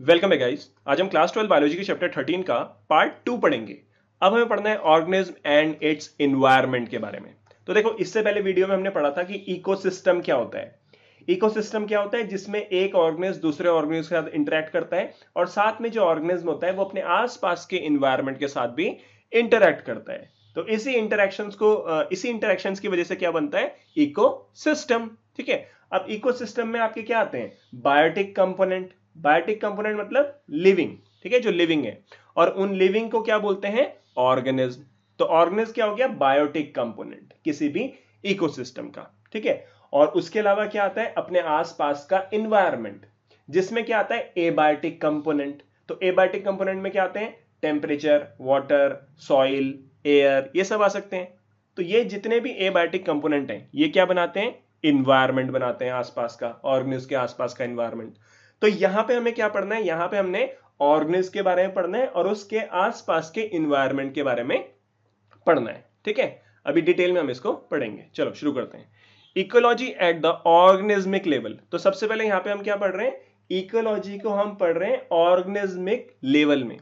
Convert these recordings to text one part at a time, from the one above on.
Welcome है guys. आज हम क्लास 12 बायोलॉजी के चैप्टर 13 का पार्ट 2 पढ़ेंगे। अब हमें पढ़ना है ऑर्गेनिज्म एंड इट्स एनवायरनमेंट के बारे में। तो देखो, इससे पहले वीडियो में हमने पढ़ा था कि इकोसिस्टम क्या होता है। इकोसिस्टम क्या होता है? जिसमें एक ऑर्गेनिज्म दूसरे ऑर्गेनिज्म के साथ इंटरेक्ट करता है और साथ में जो ऑर्गेनिज्म होता है वो अपने आसपास के एनवायरनमेंट के साथ भी इंटरेक्ट करता है। तो इसी इंटरेक्शंस की वजह से क्या बनता है? इकोसिस्टम। ठीक है। अब इकोसिस्टम में आपके क्या आते हैं? Biotic component. बायोटिक कंपोनेंट मतलब लिविंग। ठीक है, जो लिविंग है। और उन लिविंग को क्या बोलते हैं? ऑर्गेनिज्म। तो ऑर्गेनिज्म क्या हो गया? बायोटिक कंपोनेंट किसी भी इकोसिस्टम का। ठीक है। और उसके अलावा क्या आता है? अपने आसपास का एनवायरनमेंट, जिसमें क्या आता है? Abiotic component. तो एबायोटिक कंपोनेंट में क्या आते हैं? टेम्परेचर, वाटर, सॉइल, एयर, ये सब आ सकते हैं। तो ये जितने भी एबायोटिक कंपोनेंट हैं ये क्या बनाते हैं? इन्वायरमेंट बनाते हैं, आसपास का, ऑर्गेनिज्म के आसपास का इन्वायरमेंट। तो यहां पे हमें क्या पढ़ना है? यहां पे हमने ऑर्गेनिज्म के बारे में पढ़ना है और उसके आसपास के इन्वायरमेंट के बारे में पढ़ना है। ठीक है। अभी डिटेल में हम इसको पढ़ेंगे। चलो शुरू करते हैं। Ecology at the organismic level. तो सबसे पहले यहां पे हम क्या पढ़ रहे हैं? इकोलॉजी को हम पढ़ रहे हैं ऑर्गेनिज्मिक लेवल में।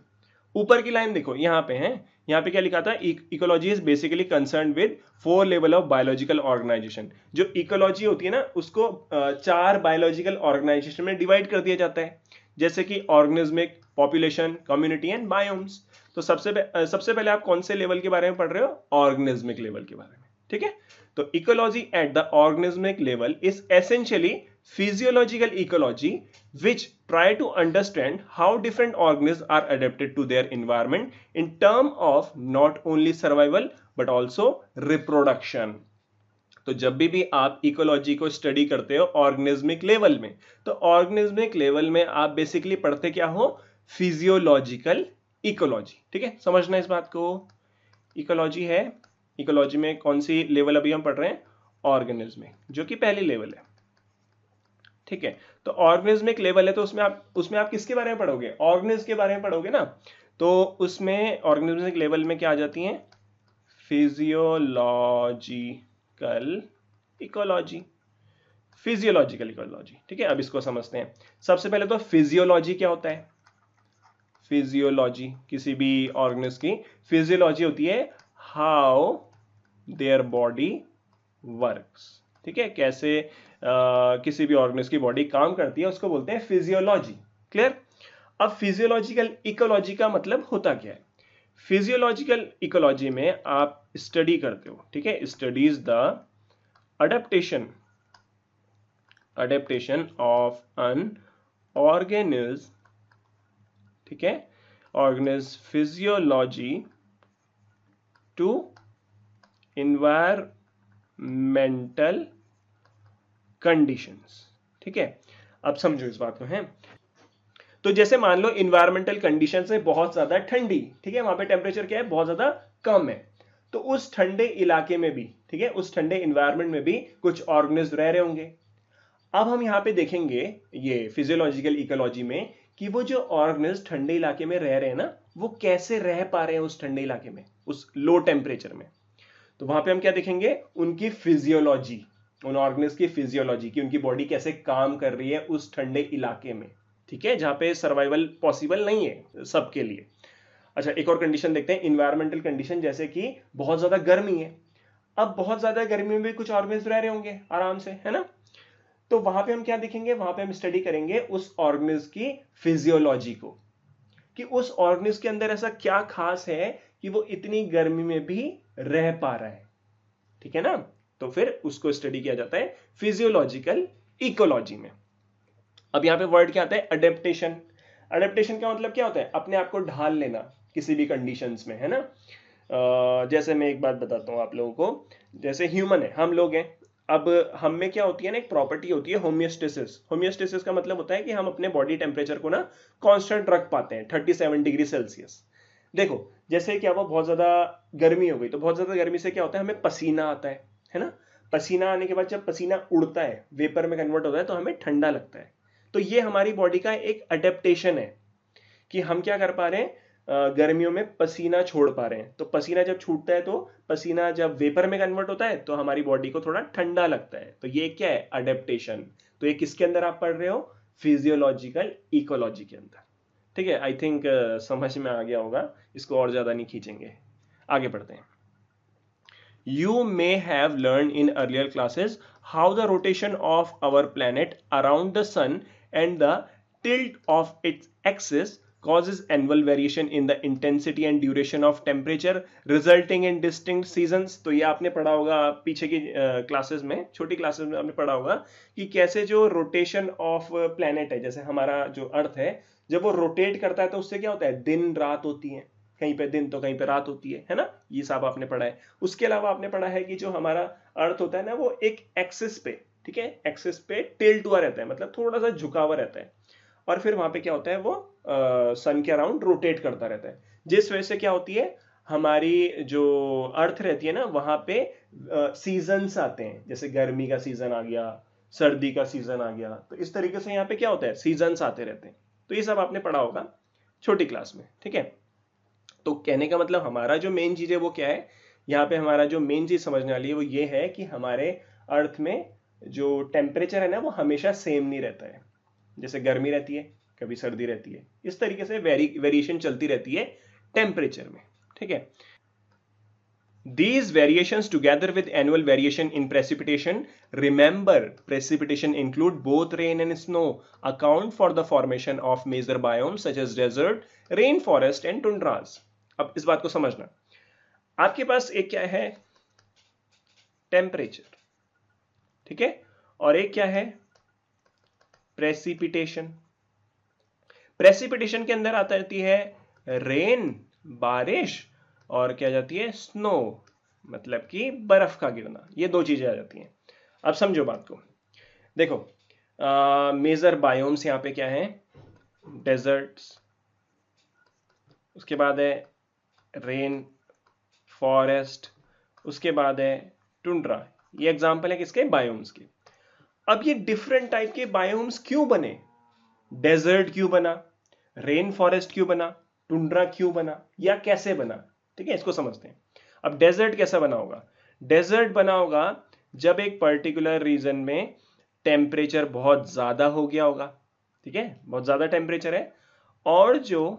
ऊपर की लाइन देखो, यहां पे है। यहां पे क्या लिखा था? Ecology is basically concern with 4 level of biological organisation. जो इकोलॉजी होती है ना, उसको 4 बायोलॉजिकल ऑर्गेनाइजेशन में डिवाइड कर दिया जाता है, जैसे कि organismic, population, community and biomes. तो सबसे पहले आप कौन से लेवल के बारे में पढ़ रहे हो? ऑर्गेनिज्मिक लेवल के बारे में। ठीक है। तो ecology at the organismic level is essentially physiological ecology which try to understand how different organisms are adapted to their environment in term of not only survival but also reproduction। तो जब भी आप इकोलॉजी को study करते हो organismic level में, तो organismic level में आप बेसिकली पढ़ते क्या हो? Physiological ecology. ठीक है, समझना इस बात को। इकोलॉजी है, इकोलॉजी में कौन सी लेवल अभी हम पढ़ रहे हैं? ऑर्गेनिज्म में, जो कि पहली लेवल है। ठीक है। तो ऑर्गेनिज्मिक लेवल है, तो उसमें आप किसके बारे में पढ़ोगे? ऑर्गेनिज्म के बारे में पढ़ोगे ना। तो उसमें ऑर्गेनिज्मिक लेवल में क्या आ जाती हैं? Physiological ecology. Physiological ecology. ठीक है। अब इसको समझते हैं। सबसे पहले तो फिजियोलॉजी क्या होता है? फिजियोलॉजी किसी भी ऑर्गेनिज्म की फिजियोलॉजी होती है हाउ देयर बॉडी वर्क्स। ठीक है, कैसे किसी भी ऑर्गेनिज्म की बॉडी काम करती है, उसको बोलते हैं फिजियोलॉजी। क्लियर? अब फिजियोलॉजिकल इकोलॉजी का मतलब होता क्या है? फिजियोलॉजिकल इकोलॉजी में आप स्टडी करते हो, ठीक है, studies the adaptation of an organism, ठीक है, organism physiology to environmental conditions. ठीक है। अब समझो इस बात को है। तो जैसे मान लो इन्वायरमेंटल कंडीशंस है बहुत ज्यादा ठंडी, ठीक है, वहां पे टेम्परेचर क्या है? बहुत ज्यादा कम है। तो उस ठंडे इलाके में भी, ठीक है, उस ठंडे इन्वायरमेंट में भी कुछ ऑर्गेनिज्म रह रहे होंगे। अब हम यहां पे देखेंगे ये फिजियोलॉजिकल इकोलॉजी में कि वो जो ऑर्गेनिज्म ठंडे इलाके में रह रहे हैं ना, वो कैसे रह पा रहे हैं उस ठंडे इलाके में, उस लो टेम्परेचर में। तो वहां पे हम क्या देखेंगे? उनकी फिजियोलॉजी, उन ऑर्गेनिज्म की फिजियोलॉजी, की उनकी बॉडी कैसे काम कर रही है उस ठंडे इलाके में। ठीक है, जहां पे सर्वाइवल पॉसिबल नहीं है सबके लिए। अच्छा, एक और कंडीशन देखते हैं, इन्वायरमेंटल कंडीशन, जैसे कि बहुत ज्यादा गर्मी है। अब बहुत ज्यादा गर्मी में भी कुछ ऑर्गेनिज्म रह रहे होंगे आराम से, है ना। तो वहां पे हम क्या देखेंगे? वहां पे हम स्टडी करेंगे उस ऑर्गेनिज्म की फिजियोलॉजी को, कि उस ऑर्गेनिज्म के अंदर ऐसा क्या खास है कि वो इतनी गर्मी में भी रह पा रहा है। ठीक है ना। तो फिर उसको स्टडी किया जाता है फिजियोलॉजिकल इकोलॉजी में। अब यहां पे वर्ड क्या आता है? अडेप्टेशन। अडेप्टेशन का मतलब क्या होता है? अपने आप को ढाल लेना किसी भी कंडीशंस में, है ना। जैसे मैं एक बात बताता हूं आप लोगों को। जैसे ह्यूमन है, हम लोग हैं। अब हम में क्या होती है ना, एक प्रॉपर्टी होती है होमियोस्टेसिस। होमियोस्टेसिस का मतलब होता है कि हम अपने बॉडी टेम्परेचर को ना कांस्टेंट रख पाते हैं 37 डिग्री सेल्सियस। देखो, जैसे क्या हुआ, बहुत ज्यादा गर्मी हो गई, तो बहुत ज्यादा गर्मी से क्या होता है? हमें पसीना आता है ना। पसीना आने के बाद जब पसीना उड़ता है, वेपर में कन्वर्ट होता है, तो हमें ठंडा लगता है। तो ये हमारी बॉडी का एक अडेप्टेशन है कि हम क्या कर पा रहे हैं? गर्मियों में पसीना छोड़ पा रहे हैं। तो पसीना जब छूटता है, तो पसीना जब वेपर में कन्वर्ट होता है, तो हमारी बॉडी को थोड़ा ठंडा लगता है। तो ये क्या है? अडेप्टेशन। तो ये किसके अंदर आप पढ़ रहे हो? फिजियोलॉजिकल इकोलॉजी के अंदर। ठीक है, आई थिंक समझ में आ गया होगा, इसको और ज्यादा नहीं खींचेंगे, आगे बढ़ते हैं। You may have learned in earlier classes how the rotation of our planet around the sun and the tilt of its axis causes annual variation in the intensity and duration of temperature resulting in distinct seasons। तो ये आपने पढ़ा होगा पीछे की classes में, छोटी classes में आपने पढ़ा होगा कि कैसे जो रोटेशन ऑफ प्लैनेट है, जैसे हमारा जो अर्थ है, जब वो रोटेट करता है तो उससे क्या होता है, दिन रात होती है, कहीं पे दिन तो कहीं पे रात होती है ना, ये सब आपने पढ़ा है। उसके अलावा आपने पढ़ा है कि जो हमारा अर्थ होता है ना, वो एक एक्सिस पे, ठीक है, एक्सिस पे टिल्ट हुआ रहता है, मतलब थोड़ा सा झुका हुआ रहता है, और फिर वहां पे क्या होता है, वो सन के अराउंड रोटेट करता रहता है, जिस वजह से क्या होती है, हमारी जो अर्थ रहती है ना, वहां पे सीजन्स आते हैं, जैसे गर्मी का सीजन आ गया, सर्दी का सीजन आ गया, तो इस तरीके से यहाँ पे क्या होता है, सीजन्स आते रहते हैं। तो ये सब आपने पढ़ा होगा छोटी क्लास में, ठीक है। तो कहने का मतलब हमारा जो मेन चीज है वो क्या है, यहाँ पे हमारा जो मेन चीज समझने वाली है वो ये है कि हमारे अर्थ में जो टेम्परेचर है ना, वो हमेशा सेम नहीं रहता है, जैसे गर्मी रहती है, कभी सर्दी रहती है, इस तरीके से वेरिएशन चलती रहती है टेम्परेचर में, ठीक है। These variations together with annual variation in precipitation, remember precipitation include both rain and snow, account for the formation of major biomes such as desert, rainforest and tundras। अब इस बात को समझना, आपके पास एक क्या है, टेम्परेचर, ठीक है, और एक क्या है, प्रेसिपिटेशन। प्रेसिपिटेशन के अंदर आता रहती है रेन, बारिश, और क्या जाती है, स्नो, मतलब कि बर्फ का गिरना, ये दो चीजें आ जाती हैं। अब समझो बात को, देखो मेजर बायोम्स यहाँ पे क्या है, डेजर्ट्स, उसके बाद है रेन फॉरेस्ट, उसके बाद है टुंड्रा, ये एग्जांपल है किसके, बायोम्स के। अब ये डिफरेंट टाइप के बायोम्स क्यों बने, डेजर्ट क्यों बना, रेन फॉरेस्ट क्यों बना, टुंड्रा क्यों बना, या कैसे बना, ठीक है, इसको समझते हैं। अब डेजर्ट कैसा बना होगा, डेजर्ट बना होगा जब एक पर्टिकुलर रीजन में टेम्परेचर बहुत ज्यादा हो गया होगा, ठीक है, बहुत ज्यादा टेम्परेचर है, और जो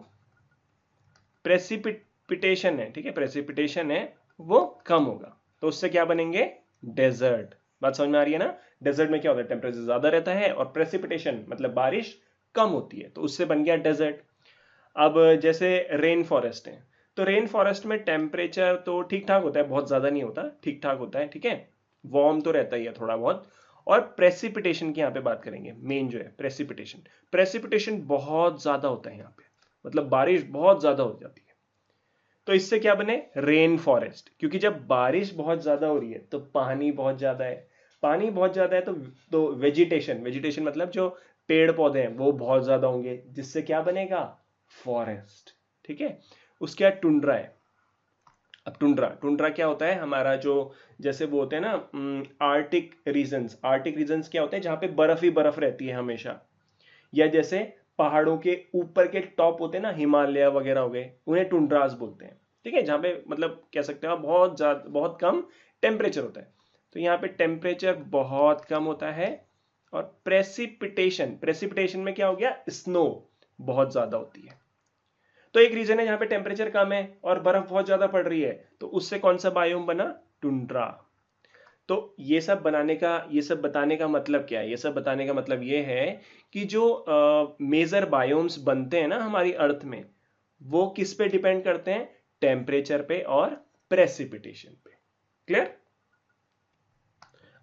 प्रेसिपिटेशन है, ठीक है, प्रेसिपिटेशन है वो कम होगा, तो उससे क्या बनेंगे, डेजर्ट। बात समझ में आ रही है ना, डेजर्ट में क्या होता है, टेम्परेचर ज्यादा रहता है और प्रेसिपिटेशन मतलब बारिश कम होती है, तो उससे बन गया डेजर्ट। अब जैसे रेन फॉरेस्ट है, तो रेन फॉरेस्ट में टेम्परेचर तो ठीक ठाक होता है, बहुत ज्यादा नहीं होता, ठीक ठाक होता है, ठीक है, वार्म तो रहता ही है थोड़ा बहुत। और प्रेसिपिटेशन की यहाँ पे बात करेंगे, मेन जो है प्रेसिपिटेशन, प्रेसिपिटेशन बहुत ज्यादा होता है यहाँ पे, मतलब बारिश बहुत ज्यादा हो जाती है, तो इससे क्या बने, रेन फॉरेस्ट, क्योंकि जब बारिश बहुत ज्यादा हो रही है तो पानी बहुत ज्यादा है, पानी बहुत ज्यादा है तो वेजिटेशन, वेजिटेशन मतलब जो पेड़ पौधे हैं वो बहुत ज्यादा होंगे, जिससे क्या बनेगा, फॉरेस्ट, ठीक है। उसके बाद टुंड्रा है। अब टुंड्रा, टुंड्रा क्या होता है, हमारा जो जैसे वो होते हैं ना आर्टिक रीजन्स, आर्टिक रीजन्स क्या होते हैं, जहां पे बर्फ ही बर्फ रहती है हमेशा, या जैसे पहाड़ों के ऊपर के टॉप होते हैं ना, हिमालय वगैरह हो गए, उन्हें टुंड्रास बोलते हैं, ठीक है, जहां पे मतलब कह सकते हो बहुत ज्यादा, बहुत कम टेम्परेचर होता है, तो यहाँ पे टेम्परेचर बहुत कम होता है। और प्रेसिपिटेशन, प्रेसिपिटेशन में क्या हो गया, स्नो बहुत ज्यादा होती है, तो एक रीजन है जहां पे टेम्परेचर कम है और बर्फ बहुत ज्यादा पड़ रही है, तो उससे कौन सा बायोम बना, टुंड्रा। तो ये सब बनाने का, ये सब बताने का मतलब क्या है, ये सब बताने का मतलब ये है कि जो मेजर बायोम्स बनते हैं ना हमारी अर्थ में, वो किस पे डिपेंड करते हैं, टेम्परेचर पे और प्रेसिपिटेशन पे। क्लियर।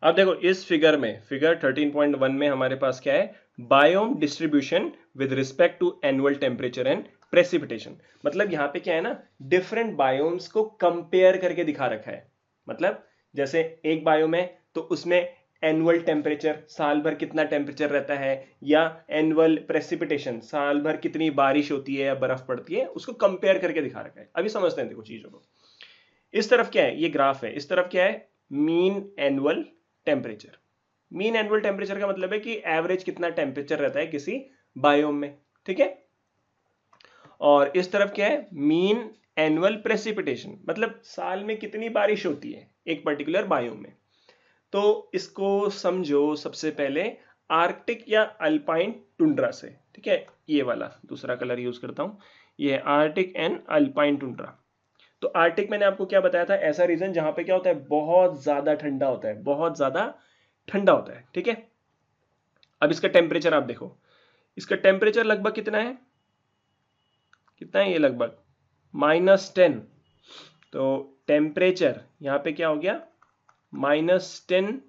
अब देखो इस फिगर में, फिगर 13.1 में हमारे पास क्या है, biome distribution with respect to annual temperature and precipitation. मतलब यहां पे क्या है ना, डिफरेंट बायोम्स को कंपेयर करके दिखा रखा है, मतलब जैसे एक बायोम है तो उसमें एनुअल टेम्परेचर, साल भर कितना टेम्परेचर रहता है, या एनुअल प्रेसिपिटेशन, साल भर कितनी बारिश होती है या बर्फ पड़ती है, उसको कंपेयर करके दिखा रखा है। अभी समझते हैं देखो चीजों को। इस तरफ क्या है, ये ग्राफ है, इस तरफ क्या है, mean annual temperature. Mean annual temperature का मतलब है कि एवरेज कितना टेम्परेचर रहता है किसी बायोम में, ठीक है। और इस तरफ क्या है, मीन एनुअल प्रेसिपिटेशन, मतलब साल में कितनी बारिश होती है एक पर्टिकुलर बायोम में। तो इसको समझो सबसे पहले आर्कटिक या अल्पाइन टुंड्रा से, ठीक ठीक है, ये वाला दूसरा कलर यूज करता हूं, ये है आर्टिक एंड अल्पाइन टुंड्रा। तो आर्टिक मैंने आपको क्या बताया था, ऐसा रीजन जहां पे क्या होता है, बहुत ज्यादा ठंडा होता है, बहुत ज्यादा ठंडा होता है। ठीक है, अब इसका टेम्परेचर आप देखो, इसका टेम्परेचर लगभग कितना है, कितना है ये, लगभग -10। तो टेम्परेचर यहां पे क्या हो गया, -10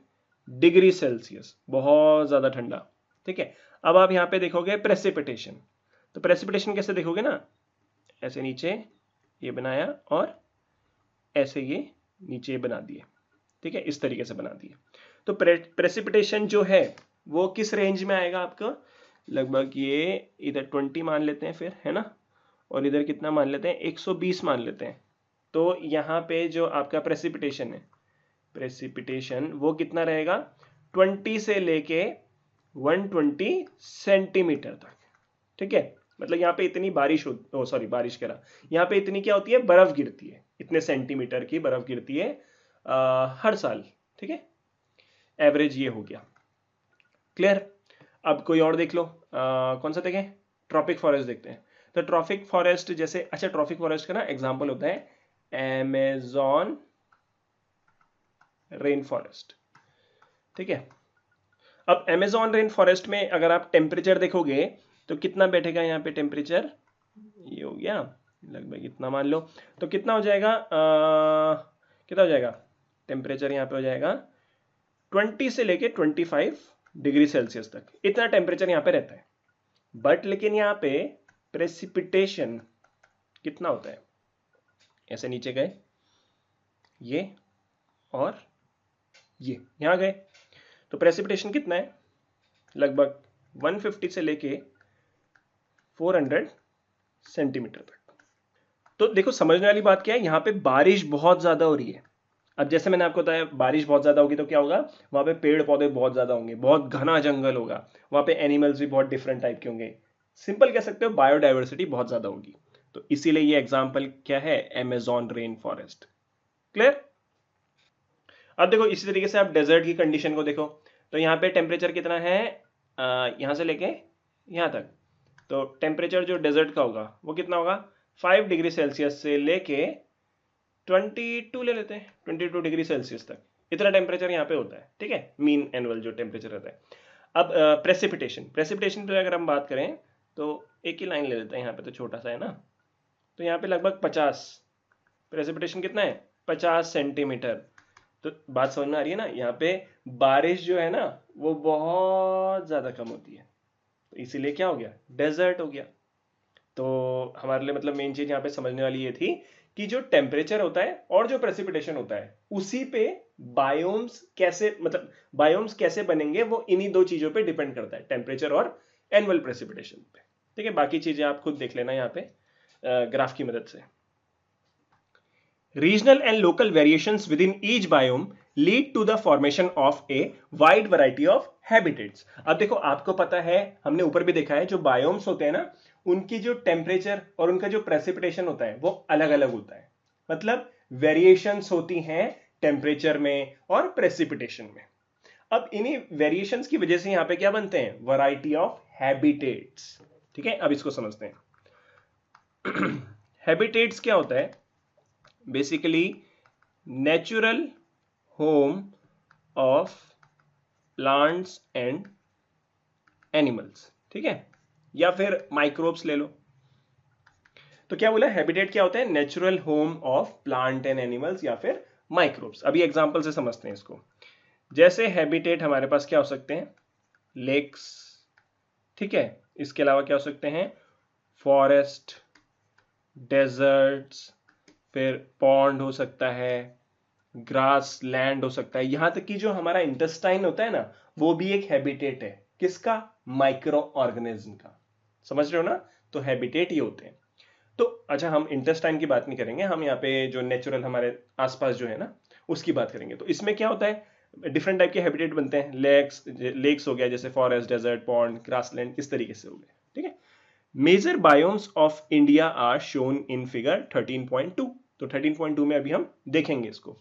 डिग्री सेल्सियस, बहुत ज्यादा ठंडा। ठीक है, अब आप यहां पे देखोगे प्रेसिपिटेशन, तो प्रेसिपिटेशन कैसे देखोगे ना, ऐसे नीचे ये बनाया और ऐसे ये नीचे बना दिए। ठीक है, इस तरीके से बना दिए। तो प्रेसिपिटेशन जो है वो किस रेंज में आएगा आपका, लगभग ये इधर 20 मान लेते हैं फिर, है ना, और इधर कितना मान लेते हैं, 120 मान लेते हैं। तो यहाँ पे जो आपका प्रेसिपिटेशन है, प्रेसिपिटेशन वो कितना रहेगा, 20 से लेके 120 सेंटीमीटर तक। ठीक है, मतलब यहाँ पे इतनी बारिश हो, सॉरी बारिश कह रहा, यहाँ पे इतनी क्या होती है, बर्फ गिरती है, इतने सेंटीमीटर की बर्फ गिरती है हर साल। ठीक है, एवरेज ये हो गया। क्लियर। अब कोई और देख लो, कौन सा देखें, ट्रॉपिक फॉरेस्ट देखते हैं। तो ट्रॉपिक फॉरेस्ट जैसे, अच्छा ट्रॉपिक फॉरेस्ट का ना एग्जांपल होता है अमेज़न रेन फॉरेस्ट। ठीक है, अब अमेज़न रेन फॉरेस्ट में अगर आप टेम्परेचर देखोगे तो कितना बैठेगा यहाँ पे टेम्परेचर, ये हो गया लगभग इतना मान लो, तो कितना हो जाएगा, कितना हो जाएगा टेम्परेचर यहाँ पे हो जाएगा 20 से लेके 25 डिग्री सेल्सियस तक, इतना टेम्परेचर यहाँ पे रहता है। बट लेकिन यहाँ पे प्रेसिपिटेशन कितना होता है, ऐसे नीचे गए ये और ये यहाँ गए, तो प्रेसिपिटेशन कितना है, लगभग 150 से लेके 400 सेंटीमीटर तक। तो देखो समझने वाली बात क्या है, यहाँ पे बारिश बहुत ज्यादा हो रही है। अब जैसे मैंने आपको बताया बारिश बहुत ज्यादा होगी तो क्या होगा, वहां पे पेड़ पौधे बहुत ज्यादा होंगे, बहुत घना जंगल होगा, वहां पे एनिमल्स भी बहुत डिफरेंट टाइप के होंगे, सिंपल कह सकते हो बायोडाइवर्सिटी बहुत ज्यादा होगी। तो इसीलिए ये एग्जाम्पल क्या है, अमेज़न रेन फॉरेस्ट। क्लियर। अब देखो इसी तरीके से आप डेजर्ट की कंडीशन को देखो, तो यहाँ पे टेम्परेचर कितना है, यहाँ से लेके यहाँ तक, तो टेम्परेचर जो डेजर्ट का होगा वो कितना होगा, 5 डिग्री सेल्सियस से लेके 22 ले लेते हैं, 22 डिग्री सेल्सियस तक, इतना टेम्परेचर यहाँ पे होता है। ठीक है, मीन एनुअल जो टेम्परेचर रहता है। अब प्रेसिपिटेशन, प्रेसिपिटेशन पे अगर हम बात करें तो एक ही लाइन ले लेते हैं, यहाँ पे तो छोटा सा है ना, तो यहाँ पे लगभग 50, प्रेसिपिटेशन कितना है 50 सेंटीमीटर। तो बात समझ में आ रही है ना, यहाँ पे बारिश जो है ना वो बहुत ज्यादा कम होती है, तो इसीलिए क्या हो गया, डेजर्ट हो गया। तो हमारे लिए मतलब मेन चीज यहाँ पे समझने वाली ये थी कि जो टेम्परेचर होता है और जो प्रेसिपिटेशन होता है उसी पे बायोम्स कैसे, मतलब बायोम्स कैसे बनेंगे वो इन्हीं दो चीजों पे डिपेंड करता है, टेम्परेचर और एनुअल प्रेसिपिटेशन पे। ठीक है, बाकी चीजें आप खुद देख लेना यहाँ पे ग्राफ की मदद से। Regional and local variations within each biome lead to the formation of a wide variety of habitats. अब देखो आपको पता है, हमने ऊपर भी देखा है, जो बायोम्स होते हैं ना उनकी जो टेम्परेचर और उनका जो प्रेसिपिटेशन होता है वो अलग अलग होता है, मतलब वेरिएशंस होती हैं टेम्परेचर में और प्रेसिपिटेशन में। अब इन्हीं वेरिएशंस की वजह से यहां पे क्या बनते हैं, वैरायटी ऑफ हैबिटेट्स। ठीक है, अब इसको समझते हैं। हैबिटेट्स क्या होता है, basically natural home of plants and animals. ठीक है, या फिर माइक्रोब्स ले लो। तो क्या बोला, हैबिटेट क्या होता है, natural home of plant and animals या फिर माइक्रोब्स। अभी एग्जांपल से समझते हैं इसको। जैसे हैबिटेट हमारे पास क्या हो सकते हैं, लेक्स, ठीक है, इसके अलावा क्या हो सकते हैं, फॉरेस्ट, डेजर्ट्स, फिर पॉन्ड हो सकता है, ग्रास लैंड हो सकता है, यहां तक कि जो हमारा इंटेस्टाइन होता है ना वो भी एक हैबिटेट है, किसका, माइक्रो ऑर्गेनिज्म का। समझ रहे हो ना, तो हैबिटेट ये होते हैं। तो अच्छा हम इंटेस्टाइन की बात नहीं करेंगे, हम यहाँ पे जो नेचुरल हमारे आसपास जो है ना उसकी बात करेंगे। तो इसमें क्या होता है, डिफरेंट टाइप के हैबिटेट बनते हैं, लेक्स हो गया, जैसे फॉरेस्ट, डेजर्ट, पॉन्ड, ग्रासलैंड, इस तरीके से हो गए। ठीक है, major biomes of India are shown in figure 13.2। तो 13.2 में अभी हम देखेंगे इसको।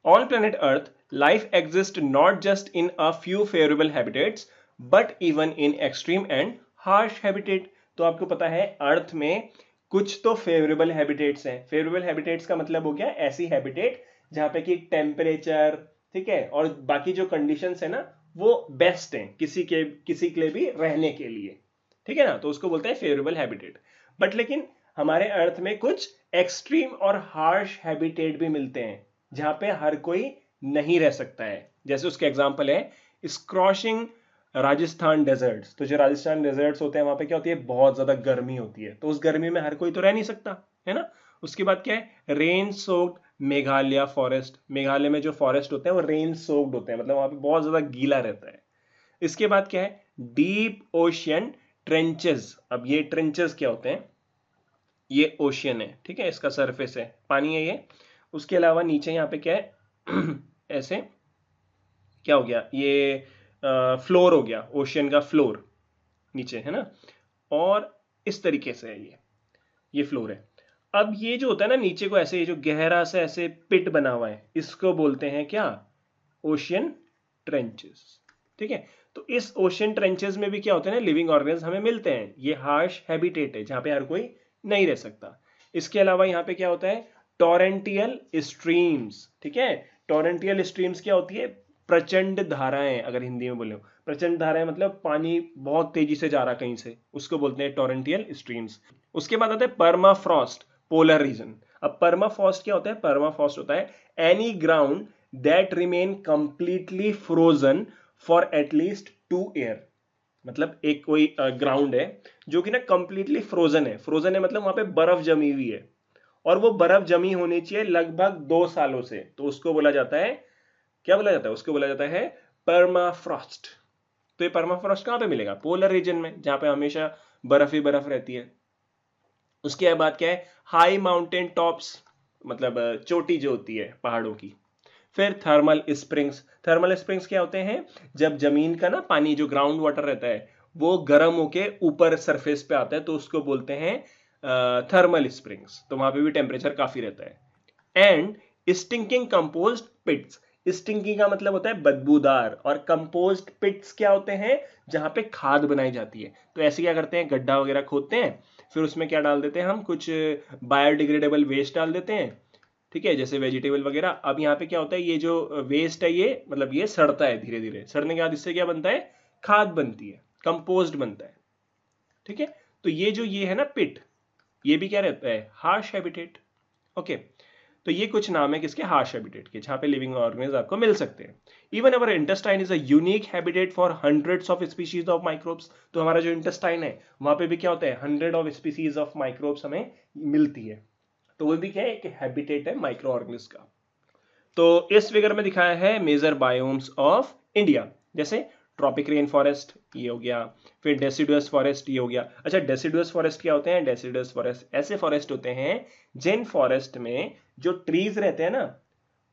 On planet earth life exist not just in a few favourable habitats but even in extreme and harsh habitat, तो आपको पता है अर्थ में कुछ तो फेवरेबल हैबिटेट्स हैं। फेवरेबल हैबिटेट्स का मतलब हो गया ऐसी हैबिटेट जहां पे कि टेम्परेचर, ठीक है, और बाकी जो कंडीशंस है ना वो बेस्ट हैं किसी के लिए भी रहने के लिए, ठीक है ना, तो उसको बोलते हैं फेवरेबल हैबिटेट। बट लेकिन हमारे अर्थ में कुछ एक्सट्रीम और हार्श हैबिटेट भी मिलते हैं जहां पे हर कोई नहीं रह सकता है। जैसे उसके एग्जांपल है स्क्रॉशिंग राजस्थान डेजर्ट्स। तो जो राजस्थान डेजर्ट्स होते हैं वहां पे क्या होती है, बहुत ज्यादा गर्मी होती है, तो उस गर्मी में हर कोई तो रह नहीं सकता, है ना। उसके बाद क्या है, rain soaked Meghalaya forest. Meghalaya में जो फॉरेस्ट होते हैं वो रेन सोक्ड होते हैं, मतलब वहां पे बहुत ज्यादा गीला रहता है। इसके बाद क्या है, डीप ओशियन ट्रेंचेस। अब ये ट्रेंचेस क्या होते हैं, ये ओशियन है, ठीक है, इसका सरफेस है, पानी है ये। उसके अलावा नीचे यहाँ पे क्या है ऐसे क्या हो गया, ये फ्लोर हो गया, ओशियन का फ्लोर नीचे, है ना, और इस तरीके से है ये फ्लोर है। अब ये जो होता है ना नीचे को ऐसे, ये जो गहरा से ऐसे पिट बना हुआ है, इसको बोलते हैं क्या, ओशियन ट्रेंचेस, ठीक है। तो इस ओशियन ट्रेंचेस में भी क्या होते हैं ना, लिविंग ऑर्गेनिज्म हमें मिलते हैं। ये हार्श हैबिटेट है जहां पे हर कोई नहीं रह सकता। इसके अलावा यहाँ पे क्या होता है, टोरेंटियल स्ट्रीम्स, ठीक है। टोरेंटियल स्ट्रीम्स क्या होती है, प्रचंड धाराएं, अगर हिंदी में बोले प्रचंड धाराएं मतलब पानी बहुत तेजी से जा रहा कहीं से, उसको बोलते हैं टोरेंटियल स्ट्रीम्स। उसके बाद आता है परमाफ्रॉस्ट, पोलर रीजन। अब परमाफ्रॉस्ट क्या होता है, परमाफ्रॉस्ट होता है any ground that remain completely frozen for at least 2 year. मतलब एक कोई ग्राउंड है जो कि ना कंप्लीटली फ्रोजन है। फ्रोजन है मतलब वहां पे बर्फ जमी हुई है, और वो बर्फ जमी होनी चाहिए लगभग 2 सालों से, तो उसको बोला जाता है, क्या बोला जाता है, उसको बोला जाता है परमाफ्रॉस्ट। तो ये परमाफ्रॉस्ट कहां पे मिलेगा, पोलर रीजन में, जहां पे हमेशा बर्फ ही बर्फ रहती है। उसके बाद क्या है, हाई माउंटेन टॉप्स, मतलब चोटी जो होती है पहाड़ों की। फिर थर्मल स्प्रिंग्स। थर्मल स्प्रिंग्स क्या होते हैं, जब जमीन का ना पानी जो ग्राउंड वाटर रहता है वो गर्म होके ऊपर सरफेस पे आता है, तो उसको बोलते हैं थर्मल स्प्रिंग्स। तो वहां पे भी टेम्परेचर काफी रहता है। And stinking composed pits. Stinking का मतलब होता है बदबूदार, और कंपोज्ड पिट्स क्या होते हैं, जहां पे खाद बनाई जाती है। तो ऐसे क्या करते हैं, गड्ढा वगैरह खोदते हैं, फिर उसमें क्या डाल देते हैं हम, कुछ बायोडिग्रेडेबल वेस्ट डाल देते हैं, ठीक है, जैसे वेजिटेबल वगैरह। अब यहाँ पे क्या होता है, ये जो वेस्ट है ये मतलब ये सड़ता है धीरे धीरे, सड़ने के बाद इससे क्या बनता है, खाद बनती है, कंपोस्ट बनता है, ठीक है। तो ये जो ये है ना पिट, ये भी क्या रहता है, हार्श हैबिटेट। ओके, तो ये कुछ नाम है किसके, हार्श हैबिटेट के, जहां पे लिविंग ऑर्गेनिज्म आपको मिल सकते हैं। Even our intestine is a unique habitat for hundreds of species of microbes. तो हमारा जो इंटेस्टाइन है वहां पे भी क्या होता है, 100 ऑफ स्पीशीज ऑफ माइक्रोब्स हमें मिलती है। तो वो भी क्या है, एक हैबिटेट है माइक्रो ऑर्गेनिज्म का। तो इस फिगर में दिखाया है मेजर बायोम्स ऑफ इंडिया, जैसे ट्रॉपिक रेन फॉरेस्ट ये हो गया, फिर डेसिडुअस फॉरेस्ट ये हो गया। अच्छा, डेसिडुअस फॉरेस्ट क्या होते हैं, डेसिडुअस फॉरेस्ट ऐसे फॉरेस्ट होते हैं जिन फॉरेस्ट में जो ट्रीज रहते हैं ना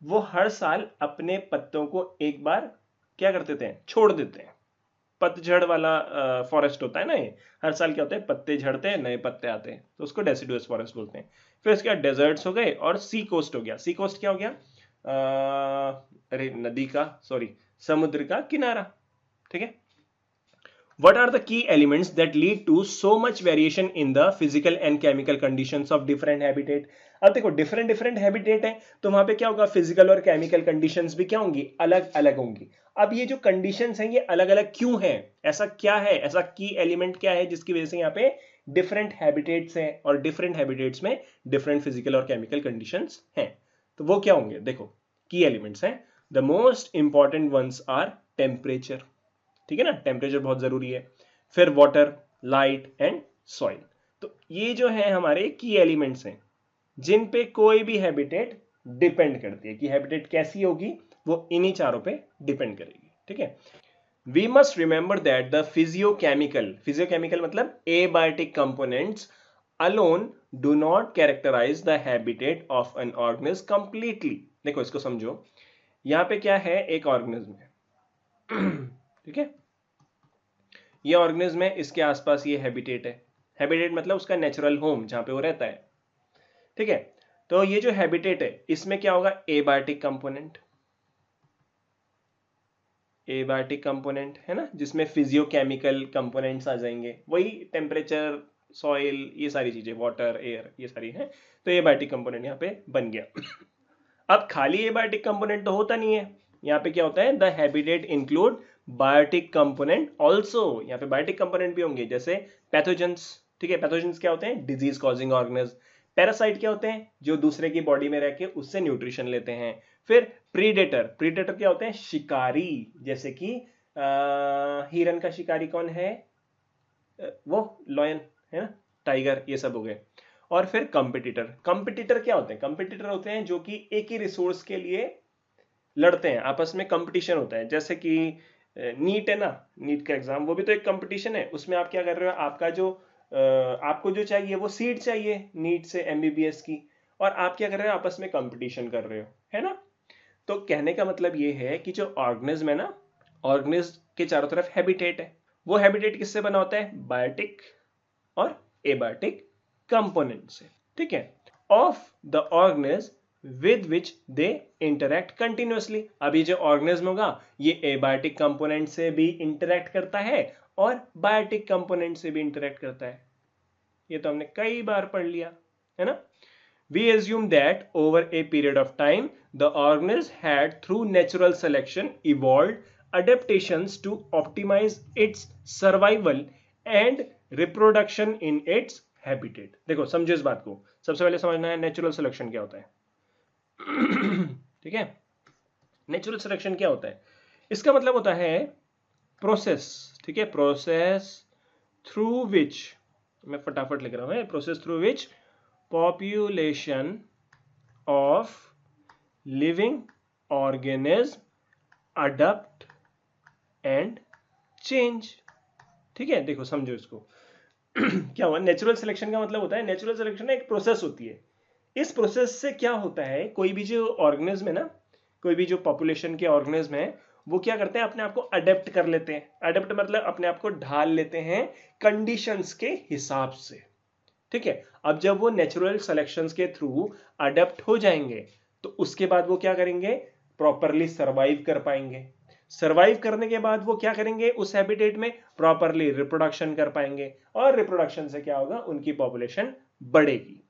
वो हर साल अपने पत्तों को एक बार क्या कर देते हैं, छोड़ देते हैं। पतझड़ वाला फॉरेस्ट होता है ना ये, हर साल क्या होता है, पत्ते झड़ते हैं, नए पत्ते आते हैं, तो उसको डेसिडुअस फॉरेस्ट बोलते हैं। फिर इसके बाद डेजर्ट्स हो गए और सी कोस्ट हो गया। सी कोस्ट क्या हो गया, अरे नदी का, सॉरी, समुद्र का किनारा, ठीक है। What are the key elements that lead to so much variation in the physical and chemical conditions of different habitat? अब देखो डिफरेंट डिफरेंट हैबिटेट है, तो वहां पे क्या होगा, फिजिकल और केमिकल कंडीशंस भी क्या होंगी, अलग अलग होंगी। अब ये जो कंडीशंस हैं ये अलग अलग क्यों हैं, ऐसा क्या है, ऐसा की एलिमेंट क्या है जिसकी वजह से यहाँ पे डिफरेंट हैबिटेट्स हैं और डिफरेंट हैबिटेट्स में डिफरेंट फिजिकल और केमिकल कंडीशंस हैं। तो वो क्या होंगे, देखो की एलिमेंट्स हैं। The most important ones are temperature, ठीक है ना, टेम्परेचर बहुत जरूरी है। फिर वाटर, लाइट एंड सॉइल। तो ये जो है हमारे की एलिमेंट्स हैं जिन पे कोई भी हैबिटेट डिपेंड करती है, कि हैबिटेट कैसी होगी वो इन्हीं चारों पे डिपेंड करेगी, ठीक है। We must remember that the physicochemical मतलब abiotic components alone do not characterise the habitat of an organism completely. देखो इसको समझो, यहां पे क्या है, एक ऑर्गेनिज्म है ठीक है, ये ऑर्गेनिज्म है, इसके आसपास ये हैबिटेट है। हैबिटेट मतलब उसका नेचुरल होम जहां पे वो रहता है, ठीक है। तो ये जो हैबिटेट है इसमें क्या होगा, एबायोटिक कंपोनेंट, एबायोटिक कंपोनेंट है ना, जिसमें फिजियोकेमिकल कंपोनेंट्स आ जाएंगे, वही टेम्परेचर, सॉइल, ये सारी चीजें, वाटर, एयर, ये सारी है। तो एबायोटिक कंपोनेंट यहाँ पे बन गया। अब खाली एबायोटिक कंपोनेंट तो होता नहीं है, यहाँ पे क्या होता है, the habitat include biotic component also. यहाँ पे बायोटिक कंपोनेंट भी होंगे, जैसे पैथोजेंस। ठीक है, पैथोजेंस क्या होते हैं, डिजीज कॉजिंग ऑर्गेनिज्म। पैरासाइट क्या होते हैं, जो दूसरे की बॉडी में रह के उससे न्यूट्रिशन लेते हैं। फिर प्रीडेटर, प्रीडेटर क्या होते हैं, शिकारी, जैसे कि हिरन का शिकारी कौन है, वो लॉयन है ना, टाइगर, ये सब हो गए। और फिर कंपिटिटर, कंपिटिटर क्या होते हैं, कंपिटिटर होते हैं जो कि एक ही रिसोर्स के लिए लड़ते हैं, आपस में कंपटीशन होता है। जैसे कि नीट है ना, नीट का एग्जाम, वो भी तो एक कंपटीशन है, उसमें आप क्या कर रहे हो, आपका जो आपको जो चाहिए वो सीट चाहिए नीट से एमबीबीएस की, और आप क्या कर रहे हो, आपस में कंपटीशन कर रहे हो, है ना। तो कहने का मतलब ये है कि जो ऑर्गेनिज्म है ना, ऑर्गेनिज्म के चारों तरफ हैबिटेट है, वो हैबिटेट किससे बना होता है, बायोटिक और एबायोटिक कंपोनेंट से। ठीक है, of the organism with which they interact continuously. अभी जो ऑर्गेनिज्म होगा ये एबायोटिक कंपोनेंट से भी इंटरैक्ट करता है और बायोटिक कंपोनेंट से भी इंटरैक्ट करता है। ये तो हमने कई बार पढ़ लिया है ना। We assume that over a period of time, the organism had, through natural selection, evolved adaptations to optimize its survival and reproduction in its habitat. देखो समझो इस बात को, सबसे पहले समझना है नेचुरल सिलेक्शन क्या होता है। ठीक है, नेचुरल सिलेक्शन क्या होता है, इसका मतलब होता है प्रोसेस। ठीक है, प्रोसेस थ्रू विच, मैं फटाफट लिख रहा हूं, process through which population of living organism adapt and change। ठीक है, देखो समझो इसको। क्या हुआ, नेचुरल सिलेक्शन का मतलब होता है, नेचुरल सिलेक्शन एक प्रोसेस होती है। इस प्रोसेस से क्या होता है, कोई भी जो ऑर्गेनिज्म है ना, कोई भी जो पॉपुलेशन के ऑर्गेनिज्म है, वो क्या करते हैं, अपने आप को अडेप्ट कर लेते हैं। अडेप्ट मतलब अपने आप को ढाल लेते हैं कंडीशंस के हिसाब से। ठीक है, अब जब वो नेचुरल सिलेक्शंस के थ्रू अडेप्ट हो जाएंगे तो उसके बाद वो क्या करेंगे, प्रॉपरली सर्वाइव कर पाएंगे। सर्वाइव करने के बाद वो क्या करेंगे, उस हैबिटेट में प्रॉपरली रिप्रोडक्शन कर पाएंगे, और रिप्रोडक्शन से क्या होगा, उनकी पॉपुलेशन बढ़ेगी।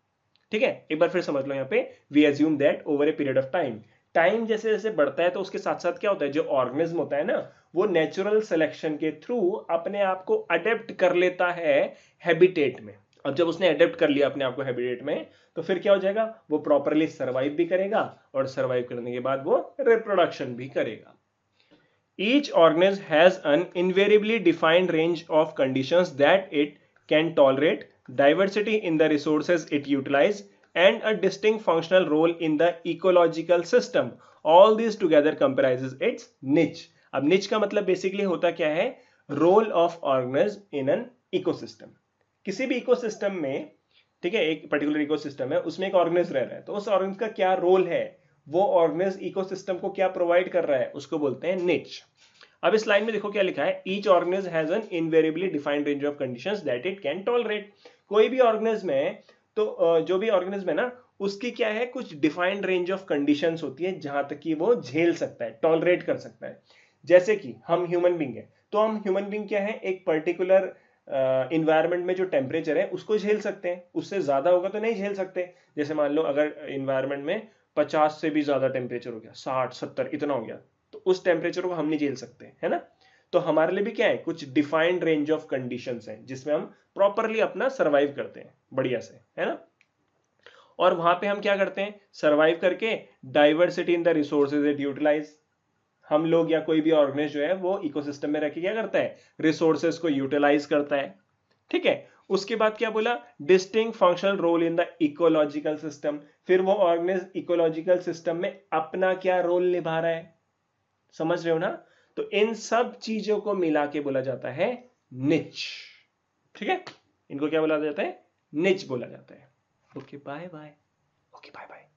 ठीक है, एक बार फिर समझ लो, यहाँ पे we assume that over a period of time, time जैसे जैसे बढ़ता है तो उसके साथ साथ क्या होता है, जो ऑर्गेनिज्म होता है ना, वो नेचुरल सिलेक्शन के थ्रू अपने आप को अडेप्ट कर लेता है हैबिटेट में। अब जब उसने अडेप्ट कर लिया अपने आप को हैबिटेट में, तो फिर क्या हो जाएगा, वो प्रॉपरली सर्वाइव भी करेगा, और सर्वाइव करने के बाद वो रिप्रोडक्शन भी करेगा। Each organism has an invariably defined range of conditions that it can tolerate, diversity in the resources it utilizes, and a distinct functional role in the ecological system. All these together comprises its niche. अब niche का मतलब basically होता क्या है, role of organism in an ecosystem. किसी भी ecosystem में, ठीक है, एक पर्टिकुलर इकोसिस्टम है, उसमें एक ऑर्गेनिज्म रह रहा है, तो उस ऑर्गेनिज्म का क्या रोल है, वो ऑर्गेनिज्म इकोसिस्टम को क्या प्रोवाइड कर रहा है, उसको बोलते हैं निच। अब इस लाइन में देखो क्या लिखा है, each organism has an invariably defined range of conditions that it can tolerate. कोई भी ऑर्गेनिज्म है, तो जो भी ऑर्गेनिज्म है ना, उसकी क्या है, कुछ डिफाइंड रेंज ऑफ कंडीशंस होती है जहां तक कि वो झेल सकता है, टॉलरेट कर सकता है। जैसे कि हम ह्यूमन बींग है, तो हम ह्यूमन बींग क्या है, एक पर्टिकुलर इन्वायरमेंट में जो टेम्परेचर है उसको झेल सकते हैं, उससे ज्यादा होगा तो नहीं झेल सकते। जैसे मान लो अगर इन्वायरमेंट में 50 से भी ज्यादा टेम्परेचर हो गया, 60-70 इतना हो गया, तो उस टेम्परेचर को हम नहीं झेल सकते, है ना। तो हमारे लिए भी क्या है, कुछ डिफाइंड रेंज ऑफ कंडीशंस हैं जिसमें हम प्रॉपरली अपना सर्वाइव करते हैं बढ़िया से, है ना। और वहां पे हम क्या करते हैं, सर्वाइव करके diversity in the resources it utilise. हम लोग या कोई भी ऑर्गेनिज्म जो है वो इकोसिस्टम में रह के क्या करता है, रिसोर्सेज को यूटिलाइज करता है। ठीक है, उसके बाद क्या बोला, distinct functional role in the ecological system. फिर वो ऑर्गेनिज्म इकोलॉजिकल सिस्टम में अपना क्या रोल निभा रहा है, समझ रहे हो ना। तो इन सब चीजों को मिला के बोला जाता है निच। ठीक है, इनको क्या बोला जाता है, निच बोला जाता है। Okay bye bye, okay bye bye.